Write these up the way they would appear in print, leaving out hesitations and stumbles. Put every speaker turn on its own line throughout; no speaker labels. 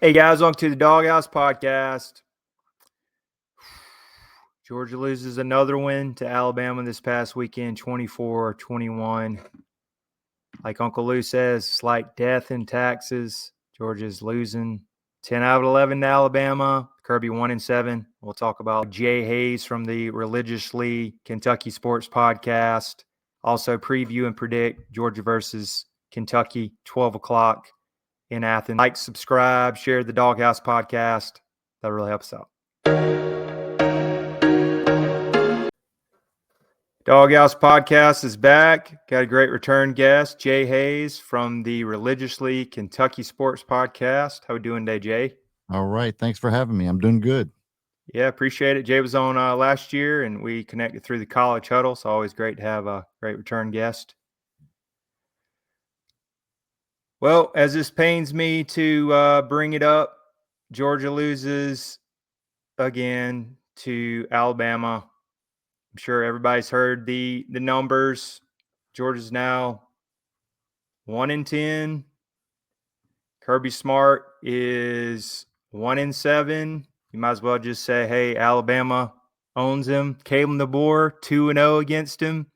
Hey guys, welcome to the Dawg podcast. Georgia loses another win to Alabama this past weekend, 24-21. Like Uncle Lou says, it's like death in taxes. Georgia's losing 10 out of 11 to Alabama. Kirby 1-7. We'll talk about Jay Hazze from the Religiously Kentucky Sports podcast. Also preview and predict Georgia versus Kentucky, 12 o'clock in Athens. Like, subscribe, share the Doghouse podcast. That really helps out. Doghouse podcast is back. Got a great return guest, Jay Hazze from the Religiously Kentucky Sports podcast. How we doing today, Jay?
All right. Thanks for having me. I'm doing good.
Yeah, appreciate it. Jay was on last year, and we connected through the college huddle. So always great to have a great return guest. Well, as this pains me to bring it up, Georgia loses again to Alabama. I'm sure everybody's heard the numbers. Georgia's now 1-10. Kirby Smart is 1-7. You might as well just say, hey, Alabama owns him. Kalen DeBoer, 2-0 against him.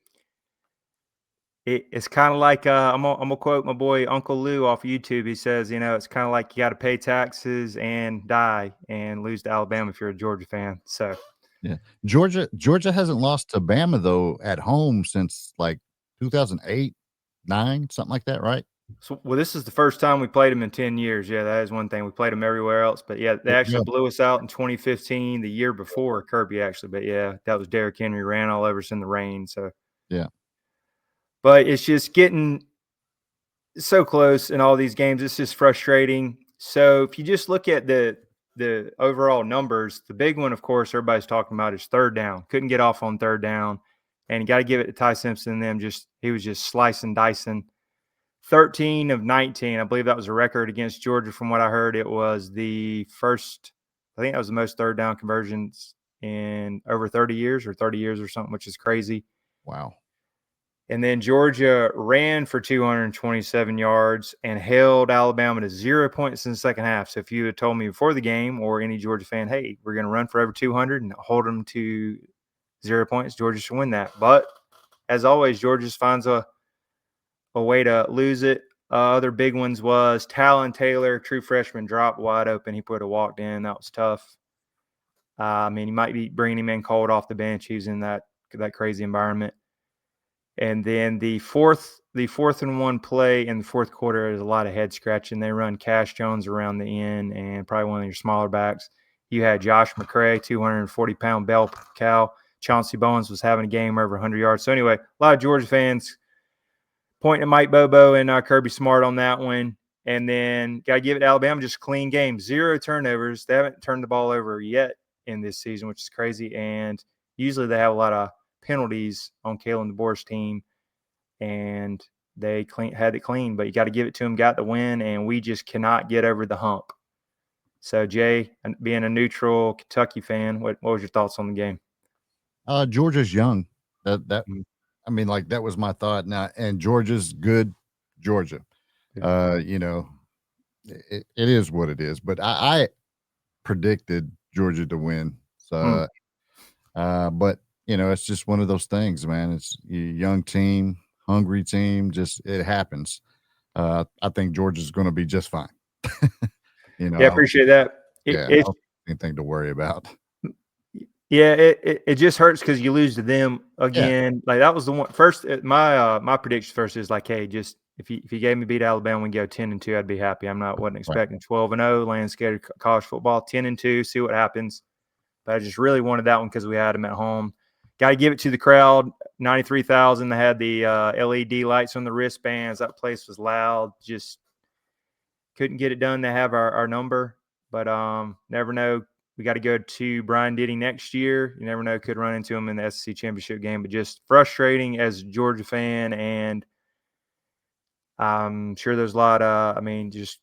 It's kind of like I'm gonna quote my boy Uncle Lou off YouTube. He says, it's kind of like you got to pay taxes and die and lose to Alabama if you're a Georgia fan. So.
Yeah, Georgia hasn't lost to Bama though at home since like 2008, 9, something like that, right?
So, well, this is the first time we played them in 10 years. Yeah, that is one thing. We played them everywhere else, but yeah, they actually blew us out in 2015, the year before Kirby actually. But yeah, that was Derrick Henry ran all over us in the rain. So
yeah,
but it's just getting so close in all these games. It's just frustrating. So if you just look at the overall numbers, the big one, of course, everybody's talking about is third down. Couldn't get off on third down, and you got to give it to Ty Simpson and them. He was just slicing, dicing. 13 of 19. I believe that was a record against Georgia. From what I heard, it was the first, I think that was the most third down conversions in over 30 years or something, which is crazy.
Wow.
And then Georgia ran for 227 yards and held Alabama to 0 points in the second half. So if you had told me before the game, or any Georgia fan, hey, we're going to run for over 200 and hold them to 0 points, Georgia should win that. But as always, Georgia just finds a way to lose it. Other big ones was Talon Taylor, true freshman, dropped wide open. He put a walked in. That was tough. You might be bringing him in cold off the bench. He was in that crazy environment. And then the fourth and one play in the fourth quarter is a lot of head scratching. They run Cash Jones around the end and probably one of your smaller backs. You had Josh McCray, 240-pound bell cow. Chauncey Bowens was having a game over 100 yards. So anyway, a lot of Georgia fans pointing at Mike Bobo and Kirby Smart on that one. And then got to give it to Alabama, just clean game. 0 turnovers. They haven't turned the ball over yet in this season, which is crazy. And usually they have a lot of penalties on Kalen DeBoer's team, and they had it clean. But you got to give it to them, got the win, and we just cannot get over the hump. So, Jay, being a neutral Kentucky fan, what was your thoughts on the game?
Georgia's young. That was my thought. Now, and Georgia's good. Georgia, it is what it is. But I predicted Georgia to win. So, but it's just one of those things, man. It's a young team, hungry team. Just it happens. I think Georgia's going to be just fine.
Yeah, I appreciate that.
It's anything to worry about.
Yeah, it just hurts because you lose to them again. Yeah. Like that was the one first. My prediction first is like, hey, just if you gave me beat Alabama and go 10-2, I'd be happy. Wasn't expecting 12-0, landscape college football, 10-2, see what happens. But I just really wanted that one because we had them at home. Got to give it to the crowd. 93,000. They had the LED lights on the wristbands. That place was loud. Just couldn't get it done to have our number. But never know. We got to go to Brian Diddy next year. You never know. Could run into him in the SEC championship game. But just frustrating as a Georgia fan. And I'm sure there's a lot of, just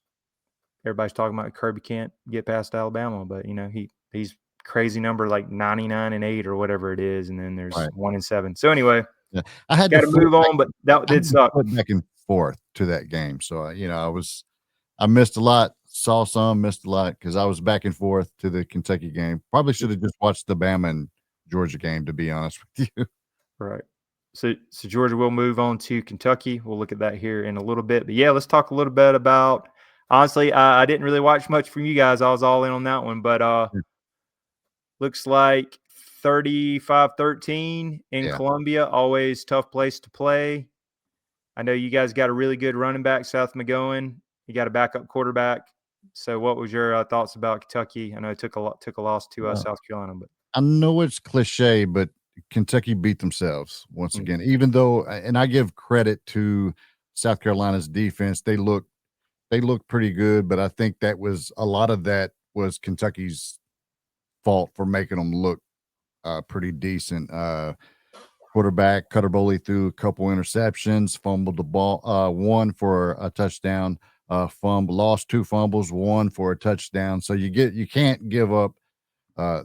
everybody's talking about Kirby can't get past Alabama. But, he's crazy number like 99-8 or whatever it is. And then there's 1-7. So anyway,
I had
got to move on. But that did suck.
Back and forth to that game. So, I missed a lot. saw some, missed a lot because I was back and forth to the Kentucky game. Probably should have just watched the Bama and Georgia game, to be honest with you.
Right. So Georgia will move on to Kentucky. We'll look at that here in a little bit. But yeah, let's talk a little bit about. Honestly, I didn't really watch much from you guys. I was all in on that one, but looks like 35-13 in
Yeah.
Columbia. Always tough place to play. I know you guys got a really good running back, Seth McGowan. You got a backup quarterback. So, what was your thoughts about Kentucky? I know it took a loss to South Carolina, but
I know it's cliche, but Kentucky beat themselves once again. Even though, and I give credit to South Carolina's defense, they look pretty good, but I think that was a lot of that was Kentucky's fault for making them look pretty decent. Quarterback Cutter Boley threw a couple interceptions, fumbled the ball, one for a touchdown, lost 2 fumbles, one for a touchdown. So you can't give up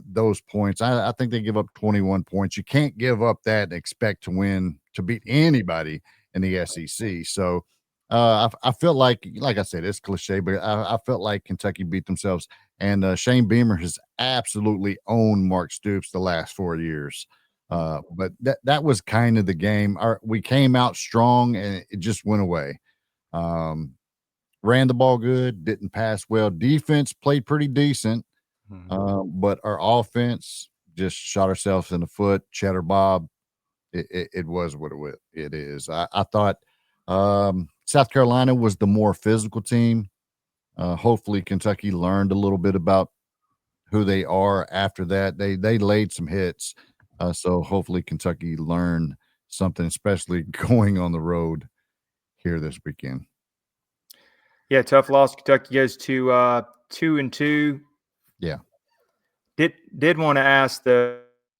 those points. I think they give up 21 points. You can't give up that and expect to win to beat anybody in the SEC. So I felt like I said, it's cliche, but I felt like Kentucky beat themselves. And Shane Beamer has absolutely owned Mark Stoops the last 4 years. But that was kind of the game. We came out strong and it just went away. Ran the ball good, didn't pass well. Defense played pretty decent. But our offense just shot ourselves in the foot. Cheddar Bob, it was what it is. I thought South Carolina was the more physical team. Hopefully Kentucky learned a little bit about who they are after that. They laid some hits. So hopefully Kentucky learned something, especially going on the road here this weekend.
Yeah, tough loss. Kentucky goes to 2-2.
Yeah.
Did want to ask of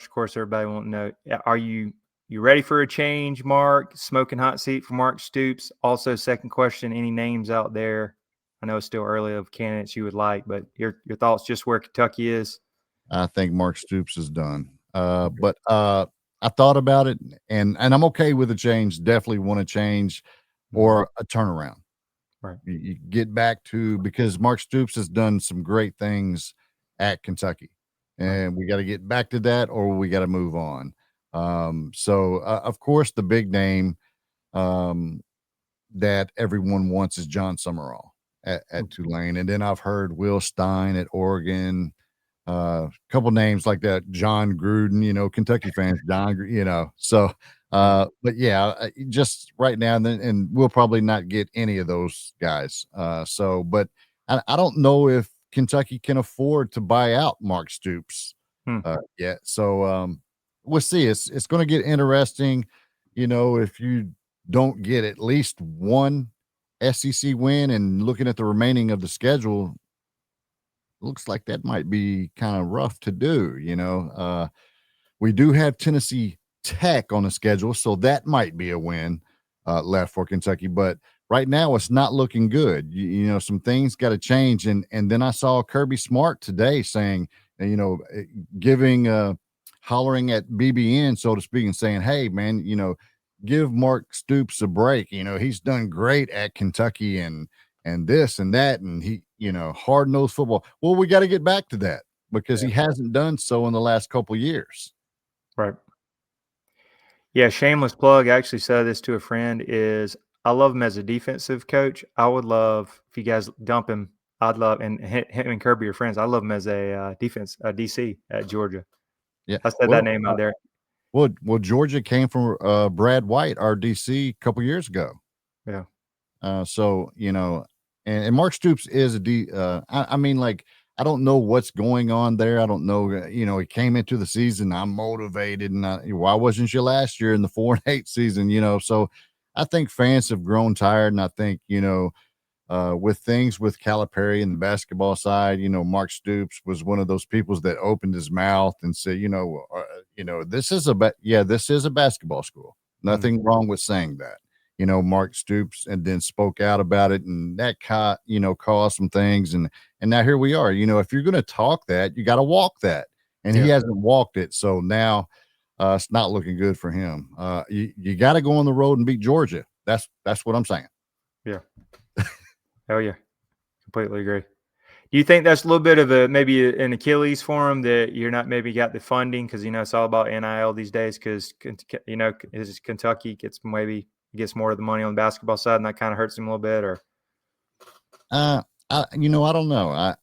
course, everybody won't know. Are you ready for a change, Mark? Smoking hot seat for Mark Stoops. Also, second question: any names out there? I know it's still early of candidates you would like, but your thoughts just where Kentucky is.
I think Mark Stoops is done. But I thought about it, and I'm okay with a change. Definitely want to change or a turnaround.
Right.
You get back to, because Mark Stoops has done some great things at Kentucky, and we got to get back to that, or we got to move on. So of course, the big name that everyone wants is John Summerall at Tulane, and then I've heard Will Stein at Oregon. A couple names like that, John Gruden, Kentucky fans, so but yeah, just right now, and we'll probably not get any of those guys. But I don't know if Kentucky can afford to buy out Mark Stoops yet. So we'll see. It's going to get interesting, if you don't get at least one SEC win, and looking at the remaining of the schedule, looks like that might be kind of rough to do. We do have Tennessee Tech on the schedule, so that might be a win left for Kentucky. But right now, it's not looking good. Some things got to change. And then I saw Kirby Smart today saying, hollering at BBN, so to speak, and saying, "Hey, man, give Mark Stoops a break. He's done great at Kentucky and this and that, and he, hard-nosed football." Well, we got to get back to that because he hasn't done so in the last couple of years.
Right. Yeah, shameless plug. I actually said this to a friend, is I love him as a defensive coach. I would love if you guys dump him. I'd love, and him and Kirby are friends. I love him as a DC at Georgia.
Yeah.
I said that name out there.
Well, Georgia came from Brad White, our DC, a couple years ago.
Yeah.
So, and Mark Stoops is I mean, like, I don't know what's going on there. I don't know. He came into the season, I'm motivated, and why wasn't you last year in the 4-8 season? So I think fans have grown tired, and I think, with things with Calipari and the basketball side, Mark Stoops was one of those people that opened his mouth and said, this is a basketball school. Nothing wrong with saying that. Mark Stoops, and then spoke out about it, and that caused some things, and now here we are. If you're going to talk that, you got to walk that, and he hasn't walked it. So now it's not looking good for him. You got to go on the road and beat Georgia. That's what I'm saying.
Yeah. Oh yeah, completely agree. Do you think that's a little bit of maybe an Achilles for them, that you're not maybe got the funding, because it's all about NIL these days, because Kentucky gets more of the money on the basketball side, and that kind of hurts them a little bit, or
I don't know.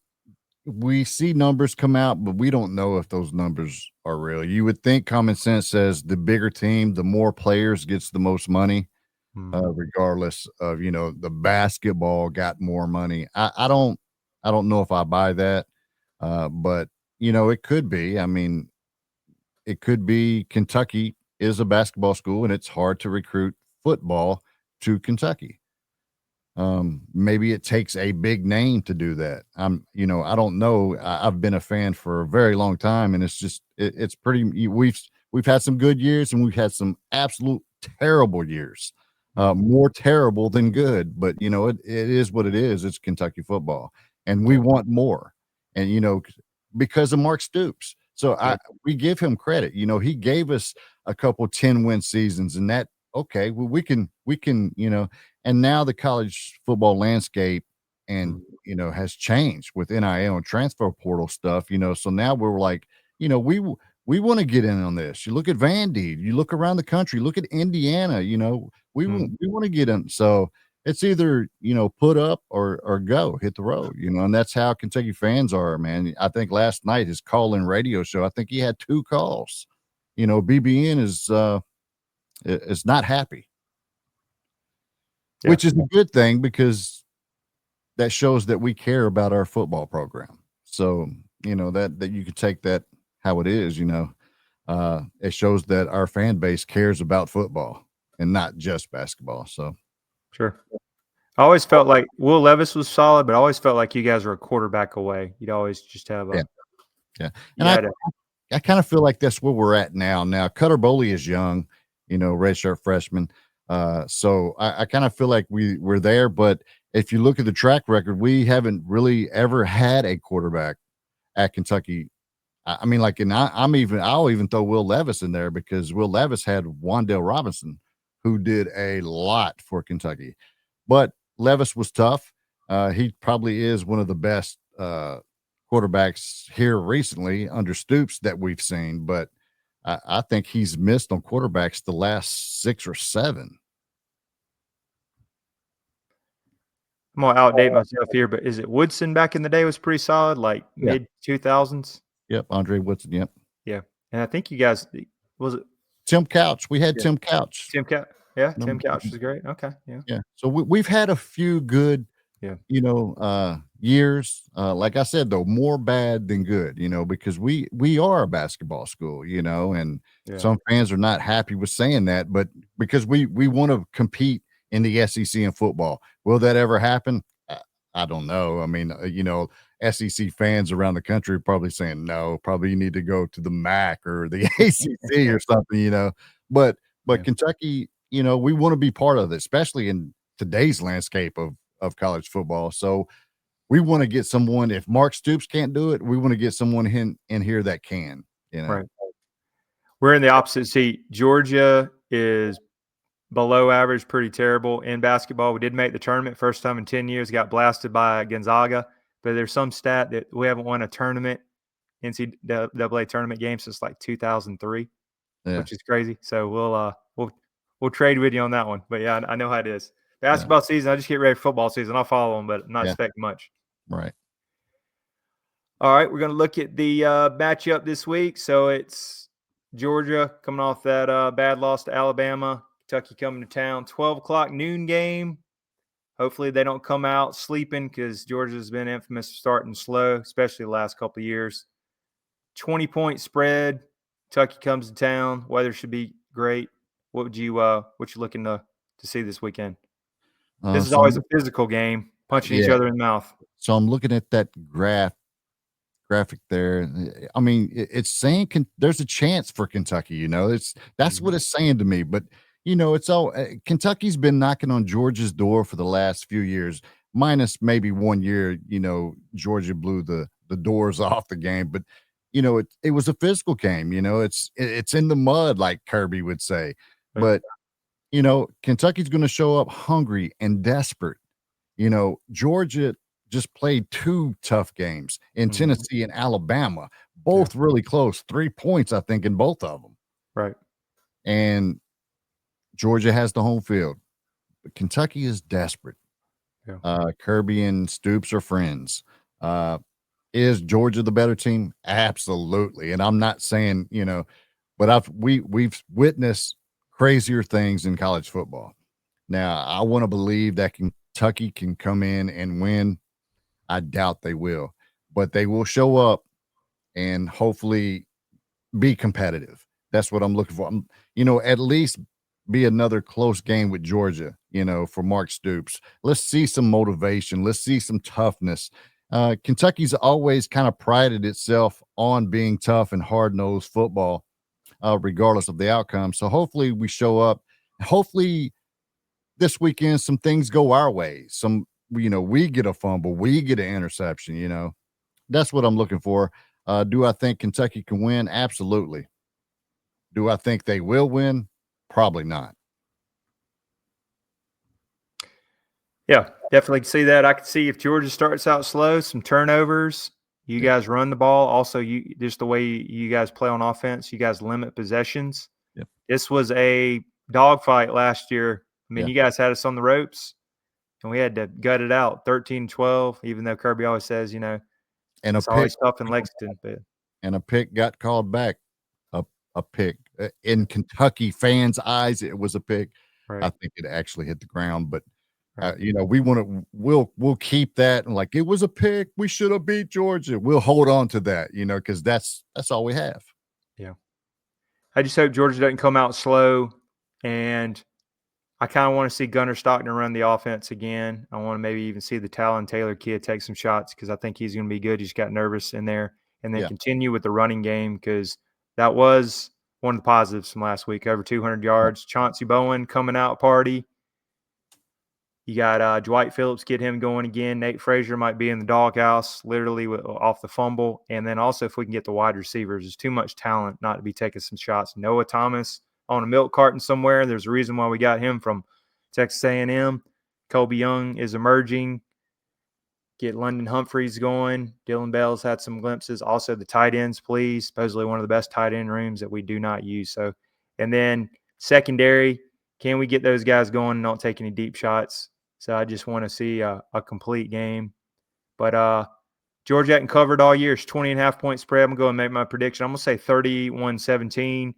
We see numbers come out, but we don't know if those numbers are real. You would think common sense says the bigger team, the more players gets the most money, regardless of, the basketball got more money. I don't know if I buy that. But it could be. I mean, it could be Kentucky is a basketball school and it's hard to recruit football to Kentucky. Maybe it takes a big name to do that. I don't know. I've been a fan for a very long time, and it's just it's pretty. We've had some good years, and we've had some absolute terrible years, more terrible than good. But it is what it is. It's Kentucky football, and we want more. And because of Mark Stoops, so we give him credit. He gave us a couple 10-win seasons, and that okay. Well, we can. And now the college football landscape and has changed with NIL and transfer portal stuff. So now we're like, we want to get in on this. You look at Vandy, you look around the country, look at Indiana. We want to get in. So it's either put up or go hit the road. And that's how Kentucky fans are, man. I think last night his call-in radio show, I think he had 2 calls. BBN is not happy. Which is a good thing, because that shows that we care about our football program. So, that you could take that how it is, it shows that our fan base cares about football and not just basketball. So,
sure. I always felt like Will Levis was solid, but I always felt like you guys were a quarterback away. You'd always just have a
And I kind of feel like that's where we're at now. Now, Cutter Boley is young, redshirt freshman. So I kind of feel like we're there, but if you look at the track record, we haven't really ever had a quarterback at Kentucky. I mean, I'll even throw Will Levis in there, because Will Levis had Wan'Dale Robinson, who did a lot for Kentucky, but Levis was tough. He probably is one of the best, quarterbacks here recently under Stoops that we've seen, but I think he's missed on quarterbacks the last 6 or 7.
I'm gonna outdate myself here, but is it Woodson back in the day was pretty solid, like mid 2000s?
Yep, Andre Woodson. Yep.
Yeah, and I think you guys was it
Tim Couch? We had Tim Couch.
Tim Couch. Yeah, Tim Couch was great. Okay,
yeah. So we've had a few good, years. Like I said, though, more bad than good. Because we are a basketball school. And some fans are not happy with saying that, but because we want to compete in the SEC in football. Will that ever happen? I don't know. I mean, SEC fans around the country are probably saying no. Probably you need to go to the MAC or the ACC or something. But Kentucky, we want to be part of it, especially in today's landscape of college football. So we want to get someone. If Mark Stoops can't do it, we want to get someone in here that can.
Right. We're in the opposite seat. Georgia is below average, pretty terrible in basketball. We did make the tournament first time in 10 years, got blasted by Gonzaga, but there's some stat that we haven't won a tournament, NCAA tournament game since like 2003, which is crazy. So we'll trade with you on that one. But yeah, I know how it is. Basketball season, I just get ready for football season. I'll follow them, but not expect much.
Right.
All right, we're going to look at the matchup this week. So it's Georgia coming off that bad loss to Alabama. Kentucky coming to town, 12 o'clock noon game. Hopefully they don't come out sleeping, because Georgia's been infamous for starting slow, especially the last couple of years. 20-point spread. Kentucky comes to town. Weather should be great. What you looking to see this weekend? This is always a physical game, punching each other in the mouth.
So I'm looking at that graphic there. I mean, it's saying there's a chance for Kentucky. That's what it's saying to me, but. It's all Kentucky's been knocking on Georgia's door for the last few years, minus maybe 1 year. Georgia blew the doors off the game, but it was a physical game. It's in the mud, like Kirby would say. But Kentucky's going to show up hungry and desperate. Georgia just played 2 tough games in
Mhm.
Tennessee and Alabama, both really close, 3 points, I think, in both of them.
Right.
And Georgia has the home field, but Kentucky is desperate.
Yeah.
Kirby and Stoops are friends. Is Georgia the better team? Absolutely. And I'm not saying, but we've witnessed crazier things in college football. Now, I want to believe that Kentucky can come in and win. I doubt they will, but they will show up and hopefully be competitive. That's what I'm looking for. At least be another close game with Georgia, for Mark Stoops. Let's see some motivation. Let's see some toughness. Kentucky's always kind of prided itself on being tough and hard-nosed football, regardless of the outcome. So hopefully we show up. Hopefully this weekend some things go our way. We get a fumble, we get an interception. That's what I'm looking for. Do I think Kentucky can win? Absolutely. Do I think they will win? Probably not.
Yeah, definitely see that. I could see if Georgia starts out slow, some turnovers. You guys run the ball. Also, you just the way you guys play on offense, you guys limit possessions.
Yep.
This was a dogfight last year. I mean,
Yeah.
you guys had us on the ropes, and we had to gut it out 13-12, even though Kirby always says,
And
it's always tough in Lexington. But
a pick got called back. A pick. In Kentucky fans' eyes, it was a pick.
right,
I think it actually hit the ground, but
right.
we'll keep that, and like, it was a pick. We should have beat Georgia. We'll hold on to that, because that's all we have.
Yeah. I just hope Georgia doesn't come out slow, and I kind of want to see Gunnar Stockton run the offense again. I want to maybe even see the Talon Taylor kid take some shots because I think he's going to be good. He just got nervous in there. And then
Yeah.
continue with the running game because that was one of the positives from last week. Over 200 yards. Chauncey Bowen coming out party. You got Dwight Phillips, get him going again. Nate Frazier might be in the doghouse, literally off the fumble. And then also if we can get the wide receivers, there's too much talent not to be taking some shots. Noah Thomas on a milk carton somewhere. There's a reason why we got him from Texas A&M. Kobe Young is emerging. Get London Humphreys going. Dylan Bell's had some glimpses. Also the tight ends, please. Supposedly one of the best tight end rooms that we do not use. So, and then secondary, can we get those guys going and not take any deep shots? So I just want to see a complete game. But Georgia hadn't covered all year. It's 20.5-point spread. I'm going to make my prediction. I'm going to say 31-17.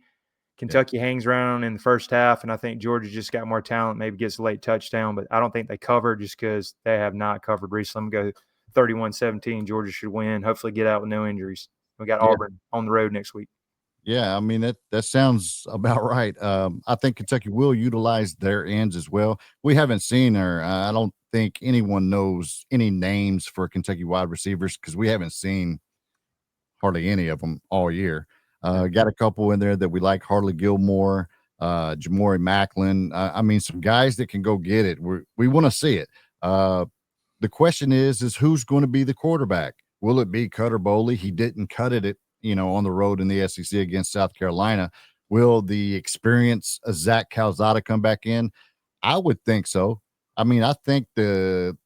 Kentucky hangs around in the first half, and I think Georgia just got more talent, maybe gets a late touchdown, but I don't think they cover just because they have not covered recently. I'm going to go 31-17. Georgia should win, hopefully get out with no injuries. We got Auburn on the road next week.
Yeah, I mean, that sounds about right. I think Kentucky will utilize their ends as well. We haven't seen her. I don't think anyone knows any names for Kentucky wide receivers because we haven't seen hardly any of them all year. Got a couple in there that we like: Harley Gilmore, Jamori Macklin. I mean, some guys that can go get it. We want to see it. The question is who's going to be the quarterback? Will it be Cutter Boley? He didn't cut it on the road in the SEC against South Carolina. Will the experience of Zach Calzada come back in? I would think so. I mean, I think the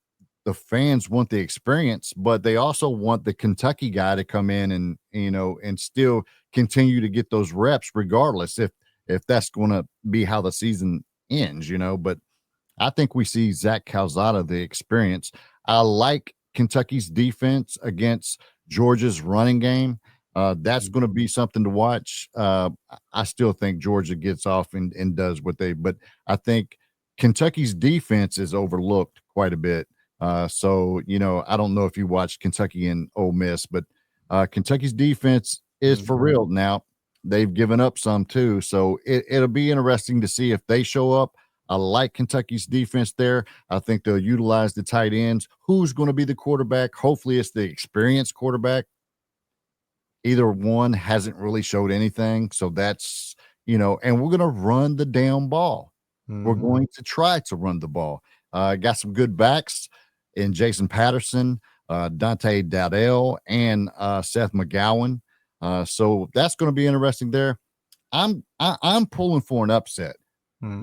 fans want the experience, but they also want the Kentucky guy to come in and still continue to get those reps regardless if that's going to be how the season ends, but I think we see Zach Calzada, the experience. I like Kentucky's defense against Georgia's running game. That's going to be something to watch. I still think Georgia gets off and does but I think Kentucky's defense is overlooked quite a bit. So, I don't know if you watched Kentucky and Ole Miss, but Kentucky's defense is for real. Now, they've given up some too. So it'll be interesting to see if they show up. I like Kentucky's defense there. I think they'll utilize the tight ends. Who's going to be the quarterback? Hopefully it's the experienced quarterback. Either one hasn't really showed anything. So that's, and we're going to run the damn ball. We're going to try to run the ball. Got some good backs in Jason Patterson, Dante Dowdell, and Seth McGowan. So that's going to be interesting there. I'm pulling for an upset.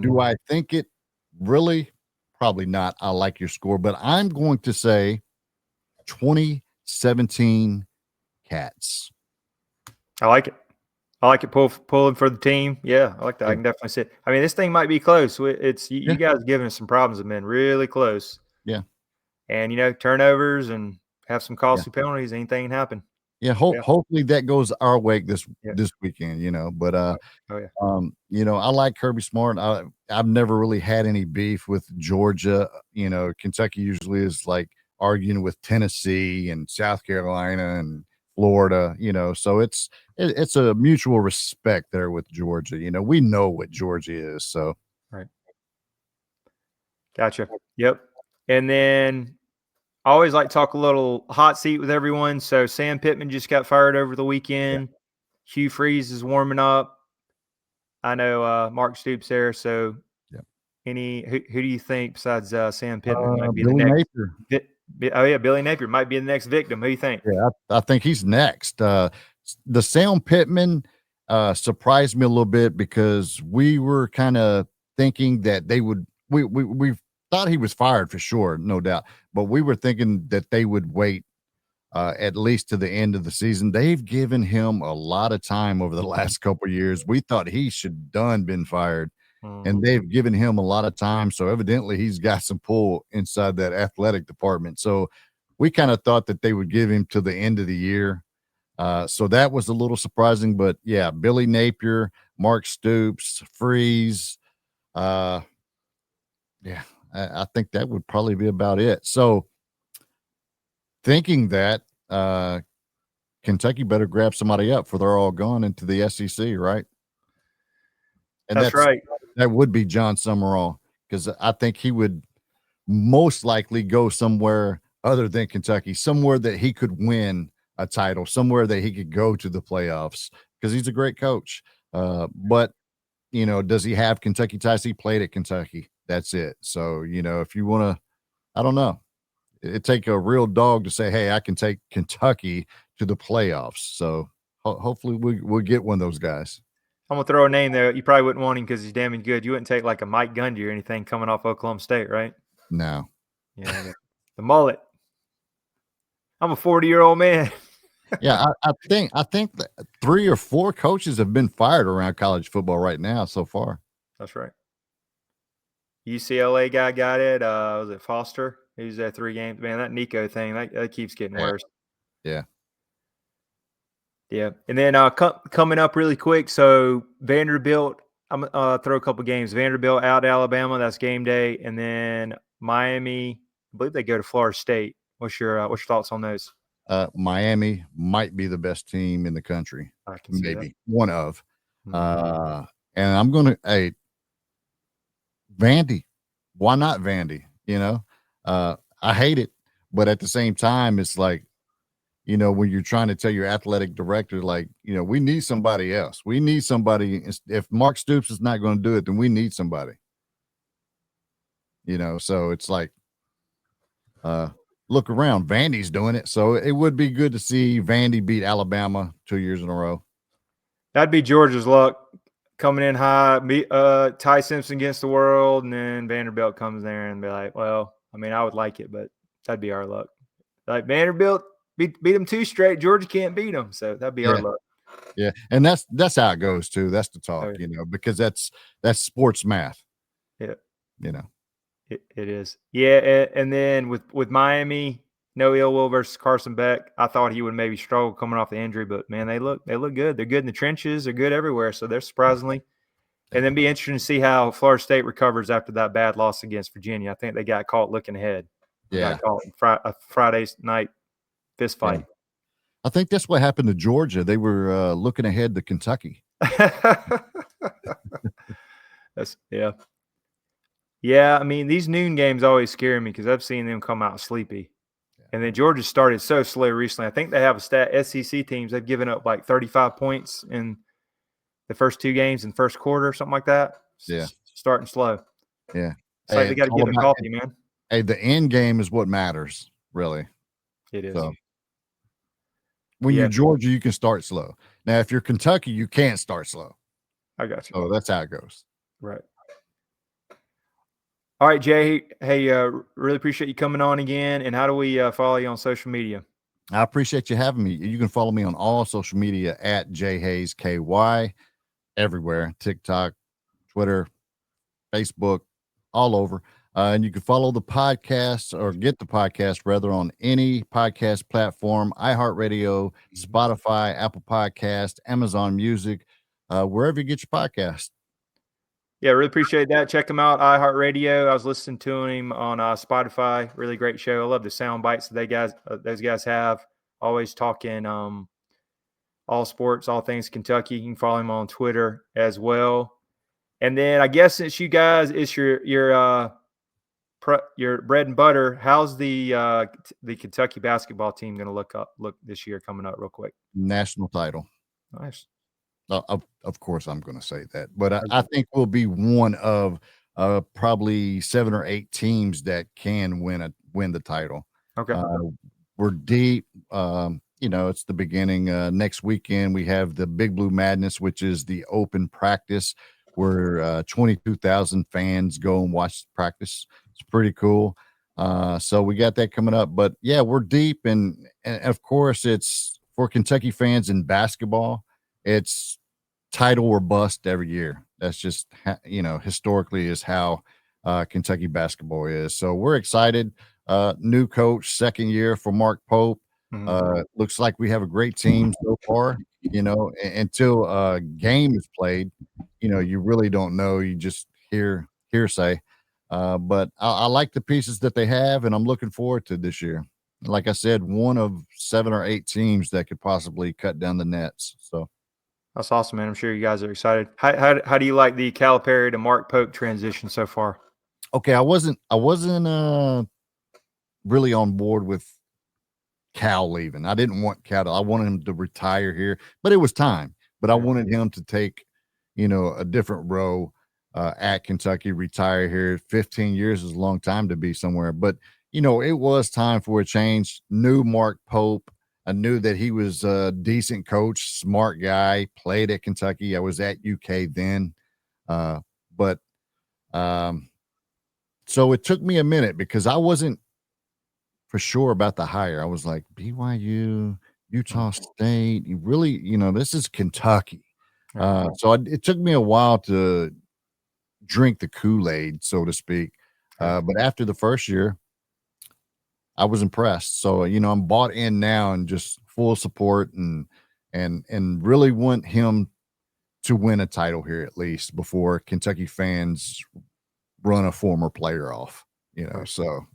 Do I think it? Really? Probably not. I like your score, but I'm going to say 2017 Cats.
I like it. I like it pulling for the team. Yeah, I like that.
Yeah.
I can definitely see it. I mean, this thing might be close. It's you
Yeah.
guys giving us some problems have been really close.
Yeah.
And turnovers and have some
Yeah.
costly penalties. Anything can happen.
Yeah.
Yeah.
Hopefully that goes our way this
Yeah.
weekend, but
Oh yeah.
I like Kirby Smart. I've never really had any beef with Georgia. Kentucky usually is like arguing with Tennessee and South Carolina and Florida, so it's a mutual respect there with Georgia. We know what Georgia is. So
Right. Gotcha. Yep. And then I always like to talk a little hot seat with everyone. So Sam Pittman just got fired over the weekend. Hugh Freeze is warming up. I know Mark Stoops there. So
yeah.
who do you think besides Sam Pittman might be the
Billy
next?
Napier.
Oh yeah, Billy Napier might be the next victim. Who do you think?
Yeah, I think he's next. The Sam Pittman surprised me a little bit because we were kind of thinking that they would. We thought he was fired for sure, no doubt, but we were thinking that they would wait at least to the end of the season. They've given him a lot of time over the last couple of years. We thought he should done been fired, and they've given him a lot of time. So evidently he's got some pull inside that athletic department. So we kind of thought that they would give him to the end of the year. So that was a little surprising, but yeah, Billy Napier, Mark Stoops, Freeze. Yeah, I think that would probably be about it. So thinking that Kentucky better grab somebody up for they're all gone into the SEC, right? And
That's right.
That would be John Summerall, because I think he would most likely go somewhere other than Kentucky, somewhere that he could win a title, somewhere that he could go to the playoffs, because he's a great coach. But does he have Kentucky ties? He played at Kentucky. That's it. So, if you want to, I don't know. It'd take a real dog to say, hey, I can take Kentucky to the playoffs. So hopefully we'll get one of those guys.
I'm gonna throw a name there. You probably wouldn't want him because he's damn good. You wouldn't take like a Mike Gundy or anything coming off Oklahoma State, right?
No.
Yeah, the mullet. I'm a 40-year-old man.
Yeah, I think that 3 or 4 coaches have been fired around college football right now so far.
That's right. UCLA guy got it. Was it Foster? He was there 3 games. Man, that Nico thing that keeps getting worse.
Yeah.
Yeah. And then coming up really quick. So Vanderbilt, I'm throw a couple games. Vanderbilt out Alabama. That's game day. And then Miami. I believe they go to Florida State. What's your thoughts on those?
Miami might be the best team in the country.
I can see
maybe
that.
one of. And I'm gonna Vandy. Why not Vandy? I hate it, but at the same time, it's like, when you're trying to tell your athletic director, like, we need somebody else. We need somebody. If Mark Stoops is not going to do it, then we need somebody. So it's like, look around. Vandy's doing it. So it would be good to see Vandy beat Alabama 2 years in a row.
That'd be Georgia's luck coming in high. Ty Simpson against the world, and then Vanderbilt comes there and be like, well, I mean, I would like it, but that'd be our luck. Like Vanderbilt beat them 2 straight. Georgia can't beat them, so that'd be our luck.
Yeah, and that's how it goes too. That's the talk, because that's sports math.
Yeah,
it
is. Yeah, and then with Miami, no ill will versus Carson Beck. I thought he would maybe struggle coming off the injury, but man, they look good. They're good in the trenches. They're good everywhere. So they're surprisingly. And then be interesting to see how Florida State recovers after that bad loss against Virginia. I think they got caught looking ahead.
Yeah,
got caught a Friday night fist fight.
Yeah. I think that's what happened to Georgia. They were looking ahead to Kentucky.
Yeah. I mean, these noon games always scare me because I've seen them come out sleepy. And then Georgia started so slow recently. I think they have a stat. SEC teams, they've given up like 35 points in the first 2 games in first quarter, something like that.
Yeah.
Starting slow.
Yeah.
It's like they got to give it coffee, man.
Hey, the end game is what matters, really.
It is.
So, when you're Georgia, you can start slow. Now, if you're Kentucky, you can't start slow.
I got you.
So that's how it goes.
Right. All right, Jay. Hey, really appreciate you coming on again. And how do we follow you on social media?
I appreciate you having me. You can follow me on all social media at Jay Hazze KY, everywhere: TikTok, Twitter, Facebook, all over. And you can follow the podcast or get the podcast rather on any podcast platform: iHeartRadio, Spotify, Apple Podcast, Amazon Music, wherever you get your podcast.
Yeah, really appreciate that. Check him out, iHeartRadio. I was listening to him on Spotify. Really great show. I love the sound bites that those guys have. Always talking all sports, all things Kentucky. You can follow him on Twitter as well. And then I guess since you guys, it's your bread and butter. How's the Kentucky basketball team going to look this year coming up real quick?
National title.
Nice.
Of course, I'm going to say that, but I think we'll be one of probably 7 or 8 teams that can win the title.
Okay.
We're deep. It's the beginning. Next weekend we have the Big Blue Madness, which is the open practice where 22,000 fans go and watch practice. It's pretty cool. So we got that coming up. But yeah, we're deep, and of course it's for Kentucky fans in basketball. It's title or bust every year. That's just historically is how Kentucky basketball is. So we're excited. New coach, second year for Mark Pope. Looks like we have a great team so far. Until a game is played, you really don't know. You just hearsay. But I like the pieces that they have, and I'm looking forward to this year. Like I said, one of 7 or 8 teams that could possibly cut down the nets. So
that's awesome, man. I'm sure you guys are excited. How do you like the Calipari to Mark Pope transition so far?
Okay, I wasn't really on board with Cal leaving. I didn't want Cal I wanted him to retire here, but it was time. But I wanted him to take, a different row at Kentucky, retire here. 15 years is a long time to be somewhere, but it was time for a change. New Mark Pope. I knew that he was a decent coach, smart guy, played at Kentucky. I was at UK then. So it took me a minute because I wasn't for sure about the hire. I was like, BYU, Utah State, you really, this is Kentucky. It took me a while to drink the Kool-Aid, so to speak. But after the first year, I was impressed. So, I'm bought in now and just full support and really want him to win a title here at least before Kentucky fans run a former player off, so.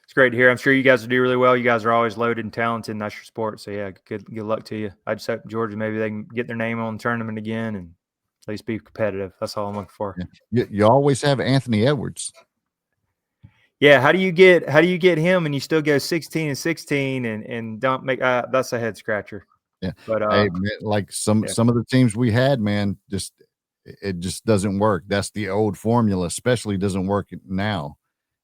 It's great to hear. I'm sure you guys will do really well. You guys are always loaded and talented, and that's your sport. So yeah, good luck to you. I just hope Georgia, maybe they can get their name on the tournament again and at least be competitive. That's all I'm looking for.
Yeah. You always have Anthony Edwards.
Yeah, how do you get him and you still go 16-16 and don't make that's a head scratcher.
Yeah,
but
hey, man, like some of the teams we had, man, it just doesn't work. That's the old formula, especially doesn't work now,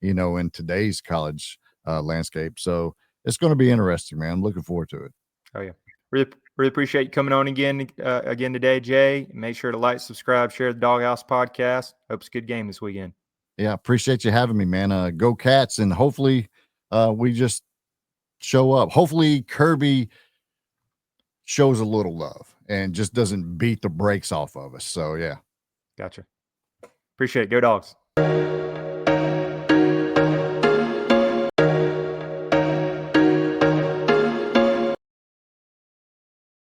in today's college landscape. So it's going to be interesting, man. I'm looking forward to it.
Oh yeah, really appreciate you coming on again today, Jay. Make sure to like, subscribe, share the Doghouse podcast. Hope it's a good game this weekend.
Yeah, appreciate you having me, man. Go Cats, and hopefully we just show up. Hopefully Kirby shows a little love and just doesn't beat the brakes off of us. So yeah.
Gotcha. Appreciate it. Go Dogs.